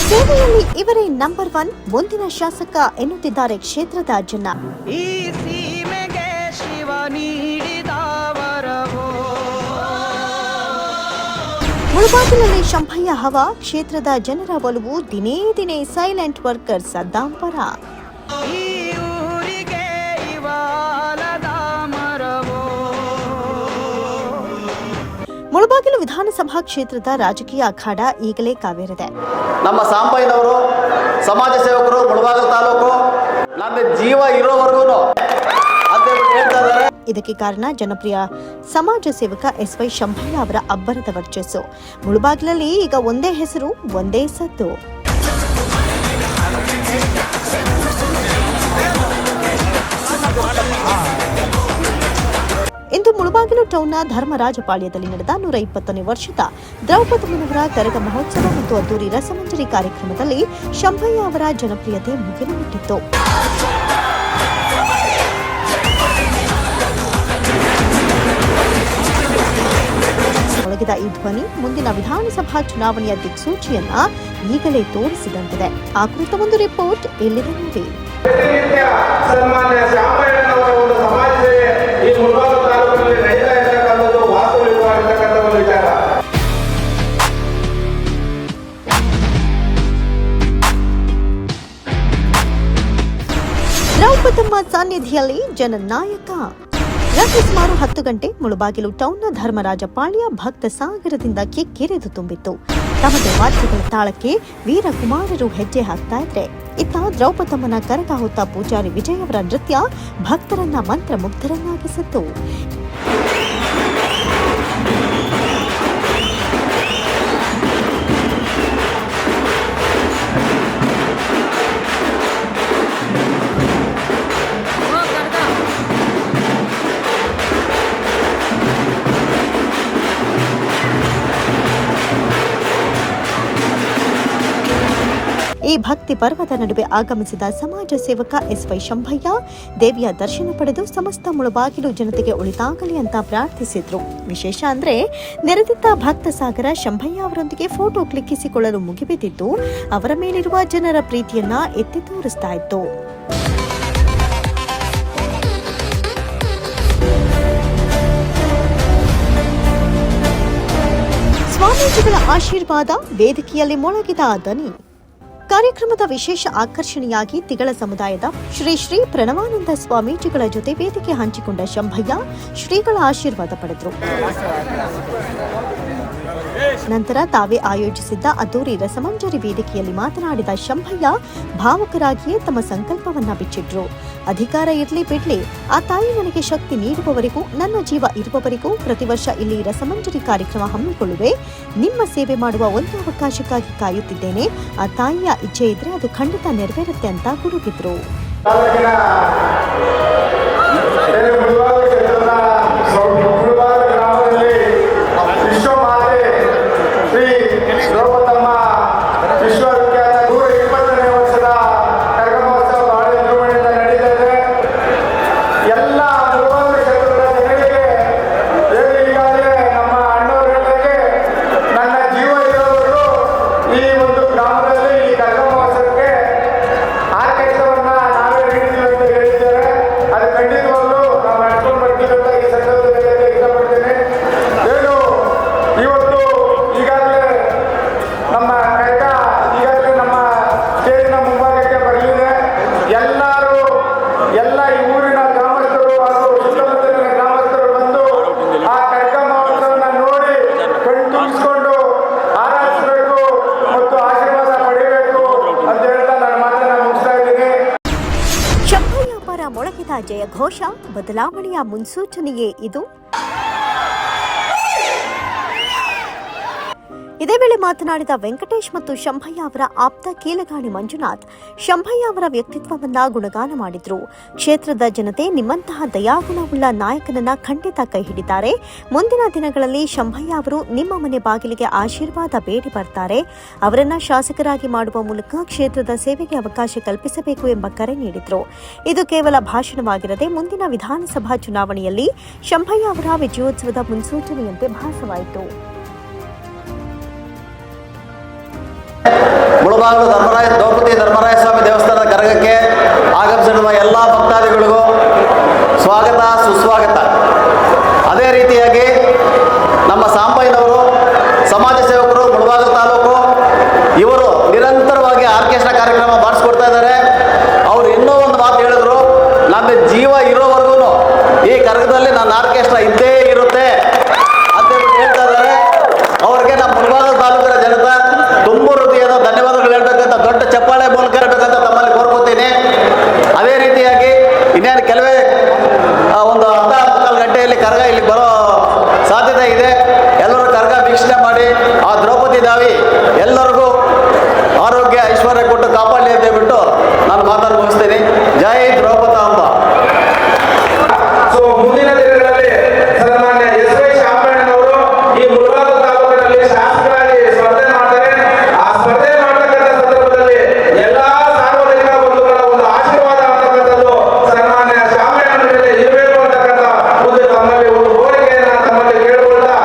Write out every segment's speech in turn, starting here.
ಸೇವೆಯಲ್ಲಿ ಇವರೇ ನಂಬರ್ 1 ಮುಂದಿನ ಶಾಸಕ ಎನ್ನುತ್ತಿದ್ದಾರೆ ಕ್ಷೇತ್ರದ ಜನ. ಈ ಸೀಮೆಗೆ ಶಿವ ನೀಡಿದ ವರವೋ. ಮುಳಬಾಗಿಲಲ್ಲಿ ಶಂಭಯ್ಯ ಹವಾ, ಕ್ಷೇತ್ರದ ಜನರ ಒಲವು ದಿನೇ ದಿನೇ ಸೈಲೆಂಟ್ ವರ್ಕರ್ ಸದ್ದಾಂ ಪರ. ಈ ಊರಿಗೆ ಇವಾಲದ ಮರವೋ. ಮುಳಬಾಗಿಲು ವಿಧಾನಸಭಾ ಕ್ಷೇತ್ರದ ರಾಜಕೀಯ ಅಖಾಡ ಈಗಲೇ ಕಾವೇರಿದೆ. ನಮ್ಮ ಸಾಂಬಯ್ಯನವರು ಸಮಾಜ ಸೇವಕರು, ಮುಳಬಾಗಿಲು ತಾಲೂಕು ನನ್ನ ಜೀವ ಇರೋವರೆಗೂ ಅಂತ ಹೇಳ್ತಾ ಇದ್ದಾರೆ. ಇದಕ್ಕೆ ಕಾರಣ ಜನಪ್ರಿಯ ಸಮಾಜ ಸೇವಕ SY ಶಂಭಯ್ಯ ಅವರ ಅಬ್ಬರದ ವರ್ಚಸ್ಸು. ಮುಳಬಾಗಿಲಲ್ಲಿ ಈಗ ಒಂದೇ ಹೆಸರು, ಒಂದೇ ಸದ್ದು. ಇಂದು ಮುಳಬಾಗಿಲು ಟೌನ್ನ ಧರ್ಮರಾಜಪಾಳ್ಯದಲ್ಲಿ ನಡೆದ 120ನೇ ವರ್ಷದ ದ್ರೌಪದಮ್ಮನವರ ಕರಗ ಮಹೋತ್ಸವ ಮತ್ತು ಅದ್ದೂರಿ ರಸಮಂಜರಿ ಕಾರ್ಯಕ್ರಮದಲ್ಲಿ ಶಂಭಯ್ಯ ಅವರ ಜನಪ್ರಿಯತೆ ಮುಗಿಲು ಮುಟ್ಟಿತ್ತು. ಒಳಗಿದ ಈ ಧ್ವನಿ ಮುಂದಿನ ವಿಧಾನಸಭಾ ಚುನಾವಣೆಯ ದಿಕ್ಸೂಚಿಯನ್ನ ಈಗಲೇ ತೋರಿಸಿದಂತಿದೆ. ಆ ಕುರಿತ ಒಂದು ರಿಪೋರ್ಟ್ ಇಲ್ಲಿದೆ ನೋಡಿ. ದ್ರೌಪದಮ್ಮ ಸಾನ್ನಿಧ್ಯದಲ್ಲಿ ಜನನಾಯಕ. ರಾತ್ರಿ ಸುಮಾರು 10 ಗಂಟೆ ಮುಳಬಾಗಿಲು ಟೌನ್ನ ಧರ್ಮರಾಜಪಾಳ್ಯ ಭಕ್ತ ಸಾಗರದಿಂದ ಕಿಕ್ಕಿರಿದು ತುಂಬಿತ್ತು. ತಮ್ಮದೇ ವಾದ್ಯಗಳ ತಾಳಕ್ಕೆ ವೀರಕುಮಾರರು ಹೆಜ್ಜೆ ಹಾಕ್ತಾ ಇದ್ರೆ, ಇತ್ತ ದ್ರೌಪದಮ್ಮನ ಕರಗ ಹೊತ್ತ ಪೂಜಾರಿ ವಿಜಯ್ ಅವರ ನೃತ್ಯ ಭಕ್ತರನ್ನ ಮಂತ್ರಮುಗ್ಧರನ್ನಾಗಿಸಿತ್ತು. ಈ ಭಕ್ತಿ ಪರ್ವದ ನಡುವೆ ಆಗಮಿಸಿದ ಸಮಾಜ ಸೇವಕ SY ಶಂಭಯ್ಯ ದೇವಿಯ ದರ್ಶನ ಪಡೆದು ಸಮಸ್ತ ಮುಳಬಾಗಿಲು ಜನತೆಗೆ ಒಳಿತಾಗಲಿ ಅಂತ ಪ್ರಾರ್ಥಿಸಿದ್ರು. ವಿಶೇಷ ಅಂದ್ರೆ ನೆರೆದಿದ್ದ ಭಕ್ತ ಸಾಗರ ಶಂಭಯ್ಯ ಅವರೊಂದಿಗೆ ಫೋಟೋ ಕ್ಲಿಕ್ಕಿಸಿಕೊಳ್ಳಲು ಮುಗಿಬಿದ್ದಿದ್ದು ಅವರ ಮೇಲಿರುವ ಜನರ ಪ್ರೀತಿಯನ್ನ ಎತ್ತಿ ತೋರಿಸ್ತಾ ಇತ್ತು. ಸ್ವಾಮೀಜಿಗಳ ಆಶೀರ್ವಾದ, ವೇದಿಕೆಯಲ್ಲಿ ಮೊಳಗಿದ ದನಿ. ಕಾರ್ಯಕ್ರಮದ ವಿಶೇಷ ಆಕರ್ಷಣೆಯಾಗಿ ತಿಗಳ ಸಮುದಾಯದ ಶ್ರೀ ಪ್ರಣವಾನಂದ ಸ್ವಾಮೀಜಿಗಳ ಜೊತೆ ವೇದಿಕೆ ಹಂಚಿಕೊಂಡ ಶಂಭಯ್ಯ ಶ್ರೀಗಳ ಆಶೀರ್ವಾದ ಪಡೆದರು. ನಂತರ ತಾವೇ ಆಯೋಜಿಸಿದ್ದ ಅದ್ದೂರಿ ರಸಮಂಜರಿ ವೇದಿಕೆಯಲ್ಲಿ ಮಾತನಾಡಿದ ಶಂಭಯ್ಯ ಭಾವುಕರಾಗಿಯೇ ತಮ್ಮ ಸಂಕಲ್ಪವನ್ನ ಬಿಚ್ಚಿಟ್ರು. ಅಧಿಕಾರ ಇರ್ಲಿ ಬಿಡ್ಲಿ, ಆ ತಾಯಿ ನನಗೆ ಶಕ್ತಿ ನೀಡುವವರೆಗೂ, ನನ್ನ ಜೀವ ಇರುವವರೆಗೂ ಪ್ರತಿ ವರ್ಷ ಇಲ್ಲಿ ರಸಮಂಜರಿ ಕಾರ್ಯಕ್ರಮ ಹಮ್ಮಿಕೊಳ್ಳುವೆ. ನಿಮ್ಮ ಸೇವೆ ಮಾಡುವ ಒಂದು ಅವಕಾಶಕ್ಕಾಗಿ ಕಾಯುತ್ತಿದ್ದೇನೆ. ಆ ತಾಯಿಯ ಇಚ್ಛೆ ಇದ್ರೆ ಅದು ಖಂಡಿತ ನೆರವೇರುತ್ತೆ ಅಂತ ಗುಡುಗಿದ್ರು. ಮೊಳಗಿದ ಜಯಘೋಷ, ಬದಲಾವಣೆಯ ಮುನ್ಸೂಚನೆಯೇ ಇದು. ಇದೇ ವೇಳೆ ಮಾತನಾಡಿದ ವೆಂಕಟೇಶ್ ಮತ್ತು ಶಂಭಯ್ಯ ಅವರ ಆಪ್ತ ಕೀಲಗಾಣಿ ಮಂಜುನಾಥ್ ಶಂಭಯ್ಯ ಅವರ ವ್ಯಕ್ತಿತ್ವವನ್ನ ಗುಣಗಾನ ಮಾಡಿದ್ರು. ಕ್ಷೇತ್ರದ ಜನತೆ ನಿಮ್ಮಂತಹ ದಯಾಗುಣವುಳ್ಳ ನಾಯಕನನ್ನ ಖಂಡಿತ ಕೈ ಹಿಡಿತಾರೆ. ಮುಂದಿನ ದಿನಗಳಲ್ಲಿ ಶಂಭಯ್ಯ ಅವರು ನಿಮ್ಮ ಮನೆ ಬಾಗಿಲಿಗೆ ಆಶೀರ್ವಾದ ಬೇಡಿ ಬರ್ತಾರೆ. ಅವರನ್ನ ಶಾಸಕರಾಗಿ ಮಾಡುವ ಮೂಲಕ ಕ್ಷೇತ್ರದ ಸೇವೆಗೆ ಅವಕಾಶ ಕಲ್ಪಿಸಬೇಕು ಎಂಬ ಕರೆ ನೀಡಿದ್ರು. ಇದು ಕೇವಲ ಭಾಷಣವಾಗಿರದೆ ಮುಂದಿನ ವಿಧಾನಸಭಾ ಚುನಾವಣೆಯಲ್ಲಿ ಶಂಭಯ್ಯ ಅವರ ವಿಜಯೋತ್ಸವದ ಮುನ್ಸೂಚನೆಯಂತೆ ಭಾಸವಾಯಿತು. ಮುಳಬಾಗಿಲು ದ್ರೌಪದಿ ಧರ್ಮರಾಯ ಸ್ವಾಮಿ ದೇವಸ್ಥಾನದ ಕರಗಕ್ಕೆ ಆಗಮಿಸಿರುವ ಎಲ್ಲ ಭಕ್ತಾದಿಗಳಿಗೂ ಸ್ವಾಗತ ಸುಸ್ವಾಗತ. ಅದೇ ರೀತಿಯಾಗಿ ನಮ್ಮ ಸಾಂಬಯ್ಯನವರು ಸಮಾಜ ಸೇವಕರು ಮುಳಬಾಗಿಲು ತಾಲೂಕು, ಇವರು ನಿರಂತರವಾಗಿ ಆರ್ಕೆಸ್ಟ್ರಾ ಕಾರ್ಯಕ್ರಮ ಮಾಡಿಸ್ಕೊಡ್ತಾ ಇದ್ದಾರೆ. ಅವರು ಇನ್ನೂ ಒಂದು ಮಾತು ಹೇಳಿದ್ರು, ನನ್ನ ಜೀವ ಇರೋವರೆಗೂ ಈ ಕರಗದಲ್ಲಿ ನನ್ನ ಆರ್ಕೆಸ್ಟ್ರಾ ಇದ್ದೇ ಇರುತ್ತೆ ಅಂತ ಹೇಳ್ತಾ ಇದ್ದಾರೆ. ಅವ್ರಿಗೆ ನಮ್ಮ ಮುಳಬಾಗಿಲು ತಾಲೂಕಿನ ಜನತೆ ತುಂಬ ಹೃದಯದ ಧನ್ಯವಾದಗಳು ಹೇಳ್ಬೇಕಂತ ದೊಡ್ಡ ಚಪ್ಪಾಳೆ ಮೂಲಕ ಹೇಳ್ಬೇಕಂತ ತಮ್ಮಲ್ಲಿ ಕೋರ್ಕೋತೀನಿ. ಅದೇ ರೀತಿಯಾಗಿ ಇನ್ನೇನು ಕೆಲವೇ ಒಂದು ಅರ್ಧ ಮುಕ್ಕಾಲು ಗಂಟೆಯಲ್ಲಿ ಕರಗ ಇಲ್ಲಿ ಬರೋ ಸಾಧ್ಯತೆ ಇದೆ. ಎಲ್ಲರೂ ಕರಗ ವೀಕ್ಷಣೆ ಮಾಡಿ ಆ ದ್ರೌಪದಿ ದಾವಿ ಎಲ್ಲರಿಗೂ ಆರೋಗ್ಯ ಐಶ್ವರ್ಯ ಕೊಟ್ಟು ಕಾಪಾಡಲಿ ಅಂತ ಹೇಳ್ಬಿಟ್ಟು ನಾನು ಮಾತನ್ನು ಮುಗಿಸ್ತೀನಿ. ಜೈ ದ್ರೌಪದಾಂಬ. ಸೊ ಮುಂದಿನ ದಿನಗಳಲ್ಲಿ ಸನ್ಮಾನ್ಯ ಎಸ್.ವೈ. ಶಾಮಣ್ಣನವರು ಈ ಮುಳಬಾಗಿಲು ತಾಲೂಕಿನಲ್ಲಿ ಶಾಸಕರಾಗಿ ಸ್ಪರ್ಧೆ ಮಾಡ್ತಾರೆ. ಆ ಸ್ಪರ್ಧೆ ಮಾಡತಕ್ಕಂಥ ಸಂದರ್ಭದಲ್ಲಿ ಎಲ್ಲಾ ಸಾರ್ವಜನಿಕ ಬಂಧುಗಳ ಒಂದು ಆಶೀರ್ವಾದ ಅಂತಕ್ಕಂಥದ್ದು ಸನ್ಮಾನ್ಯ ಶಾಮಣ್ಣನ ಮೇಲೆ ಇರಬೇಕು ಅಂತಕ್ಕಂಥ ಒಂದು ತಮ್ಮಲ್ಲಿ ಒಂದು ಕೋರಿಕೆಯನ್ನ ತಮ್ಮಲ್ಲಿ ಕೇಳಿಕೊಳ್ತಾ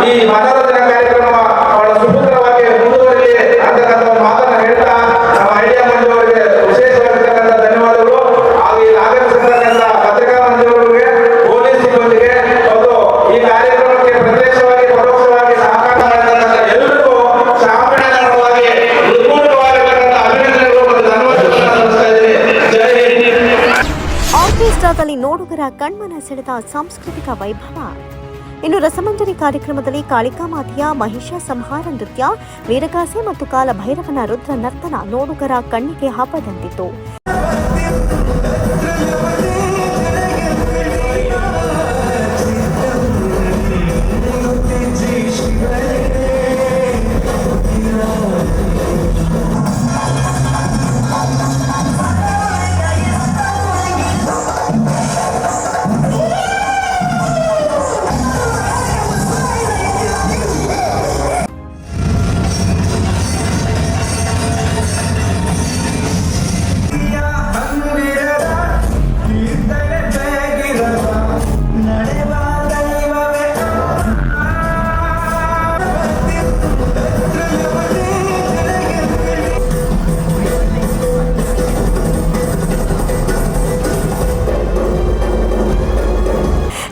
ಈ ಮನರಂಜನಾ ಕಾರ್ಯಕ್ರಮ ಬಹಳ ಸುಭದ್ರವಾಗಿ ಮುಂದುವರಿಲಿ ಅಂತಕ್ಕಂಥ ಒಂದು ಮಾತನ್ನ ಹೇಳ್ತಾ ನಮ್ಮ ಐಡಿಯಾ ಮಂಜು ಅವರಿಗೆ ವಿಶೇಷವಾಗಿರ್ತಕ್ಕಂಥ ಧನ್ಯವಾದಗಳು. ಹಾಗೂ ಇಲ್ಲಿ ಆಗಮಿಸಿರ್ತಕ್ಕಂಥ ಪತ್ರಿಕಾ ಮಂಜುವರಿಗೆ, ಪೊಲೀಸ್ ಸಿಬ್ಬಂದಿಗೆ ಮತ್ತು ಈ ಕಾರ್ಯಕ್ರಮಕ್ಕೆ ಪ್ರತ್ಯಕ್ಷವಾಗಿ ಪರೋಕ್ಷವಾಗಿ ಸಹಕಾರ ಮಾಡಿರ್ತಕ್ಕಂಥ ಎಲ್ಲರಿಗೂ ಶಾಮಣ್ಣನ ಪರವಾಗಿ ಹೃತ್ಪೂರ್ವಕವಾಗಿರ್ತಕ್ಕಂಥ ಅಭಿನಂದನೆಗಳು ಮತ್ತು ಧನ್ಯವಾದಗಳನ್ನು ಸಲ್ಲಿಸ್ತಾ ಇದ್ದೀನಿ. ಜೈ ಹಿಂದ್. ಆರ್ಕೆಸ್ಟ್ರಾದಲ್ಲಿ ನೋಡುಗರ ಕಣ್ಮನ ಸೆಳೆದ ಸಾಂಸ್ಕೃತಿಕ ವೈಭವ. ಇನ್ನು ರಸಮಂಜರಿ ಕಾರ್ಯಕ್ರಮದಲ್ಲಿ ಕಾಳಿಕಾಮಾತೆಯ ಮಹಿಷ ಸಂಹಾರ ನೃತ್ಯ, ವೀರಗಾಸೆ ಮತ್ತು ಕಾಲಭೈರವನ ರುದ್ರ ನರ್ತನ ನೋಡುಗರ ಕಣ್ಣಿಗೆ ಹಬ್ಬದಂತಿತ್ತು.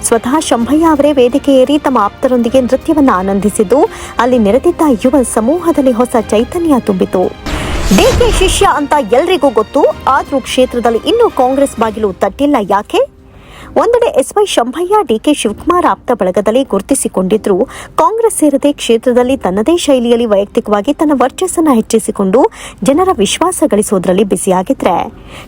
ಸ್ವತಃ ಶಂಭಯ್ಯ ಅವರೇ ವೇದಿಕೆ ಏರಿ ತಮ್ಮ ಆಪ್ತರೊಂದಿಗೆ ನೃತ್ಯವನ್ನು ಆನಂದಿಸಿದ್ದು ಅಲ್ಲಿ ನೆರೆದಿದ್ದ ಯುವ ಸಮೂಹದಲ್ಲಿ ಹೊಸ ಚೈತನ್ಯ ತುಂಬಿತು. ಡಿಕೆ ಶಿಷ್ಯ ಅಂತ ಎಲ್ರಿಗೂ ಗೊತ್ತು, ಆದರೂ ಕ್ಷೇತ್ರದಲ್ಲಿ ಇನ್ನೂ ಕಾಂಗ್ರೆಸ್ ಬಾಗಿಲು ತಟ್ಟಿಲ್ಲ ಯಾಕೆ? ಒಂದೆಡೆ ಎಸ್.ವೈ. ಶಂಭಯ್ಯ ಡಿಕೆ ಶಿವಕುಮಾರ್ ಆಪ್ತ ಬಳಗದಲ್ಲಿ ಗುರುತಿಸಿಕೊಂಡಿದ್ರು, ಕಾಂಗ್ರೆಸ್ ಸೇರದೆ ಕ್ಷೇತ್ರದಲ್ಲಿ ತನ್ನದೇ ಶೈಲಿಯಲ್ಲಿ ವೈಯಕ್ತಿಕವಾಗಿ ತನ್ನ ವರ್ಚಸ್ಸನ್ನು ಹೆಚ್ಚಿಸಿಕೊಂಡು ಜನರ ವಿಶ್ವಾಸ ಗಳಿಸೋದ್ರಲ್ಲಿ ಬ್ಯುಸಿಯಾಗಿದ್ರೆ,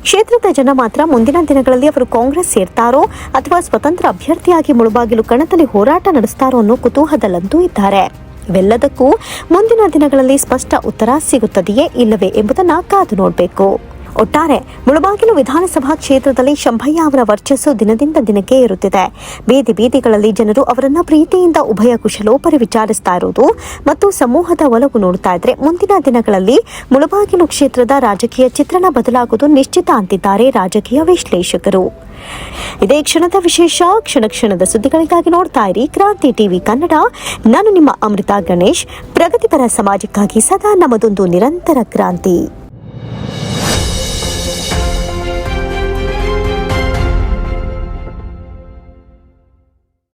ಕ್ಷೇತ್ರದ ಜನ ಮಾತ್ರ ಮುಂದಿನ ದಿನಗಳಲ್ಲಿ ಅವರು ಕಾಂಗ್ರೆಸ್ ಸೇರ್ತಾರೋ ಅಥವಾ ಸ್ವತಂತ್ರ ಅಭ್ಯರ್ಥಿಯಾಗಿ ಮುಳಬಾಗಿಲು ಕಣದಲ್ಲಿ ಹೋರಾಟ ನಡೆಸ್ತಾರೋ ಅನ್ನೋ ಕುತೂಹಲದಲ್ಲಂತೂ ಇದ್ದಾರೆ. ಇವೆಲ್ಲದಕ್ಕೂ ಮುಂದಿನ ದಿನಗಳಲ್ಲಿ ಸ್ಪಷ್ಟ ಉತ್ತರ ಸಿಗುತ್ತದೆಯೇ ಇಲ್ಲವೇ ಎಂಬುದನ್ನು ಕಾದು ನೋಡಬೇಕು. ಒಟ್ಟಾರೆ ಮುಳಬಾಗಿಲು ವಿಧಾನಸಭಾ ಕ್ಷೇತ್ರದಲ್ಲಿ ಶಂಭಯ್ಯ ಅವರ ವರ್ಚಸ್ಸು ದಿನದಿಂದ ದಿನಕ್ಕೆ ಏರುತ್ತಿದೆ. ಬೀದಿ ಬೀದಿಗಳಲ್ಲಿ ಜನರು ಅವರನ್ನ ಪ್ರೀತಿಯಿಂದ ಉಭಯ ಕುಶಲೋಪರಿ ವಿಚಾರಿಸ್ತಾ ಇರುವುದು ಮತ್ತು ಸಮೂಹದ ಒಲವು ನೋಡ್ತಾ ಇದ್ರೆ ಮುಂದಿನ ದಿನಗಳಲ್ಲಿ ಮುಳಬಾಗಿಲು ಕ್ಷೇತ್ರದ ರಾಜಕೀಯ ಚಿತ್ರಣ ಬದಲಾಗುವುದು ನಿಶ್ಚಿತ ಅಂತಿದ್ದಾರೆ ರಾಜಕೀಯ ವಿಶ್ಲೇಷಕರು. ಇದೇ ಕ್ಷಣದ ವಿಶೇಷ. ಕ್ಷಣದ ಸುದ್ದಿಗಳಿಗಾಗಿ ನೋಡ್ತಾ ಇರಿ ಕ್ರಾಂತಿ ಟಿವಿ ಕನ್ನಡ. ನಾನು ನಿಮ್ಮ ಅಮೃತ ಗಣೇಶ್. ಪ್ರಗತಿಪರ ಸಮಾಜಕ್ಕಾಗಿ ಸದಾ ನಮ್ಮದೊಂದು ನಿರಂತರ ಕ್ರಾಂತಿ.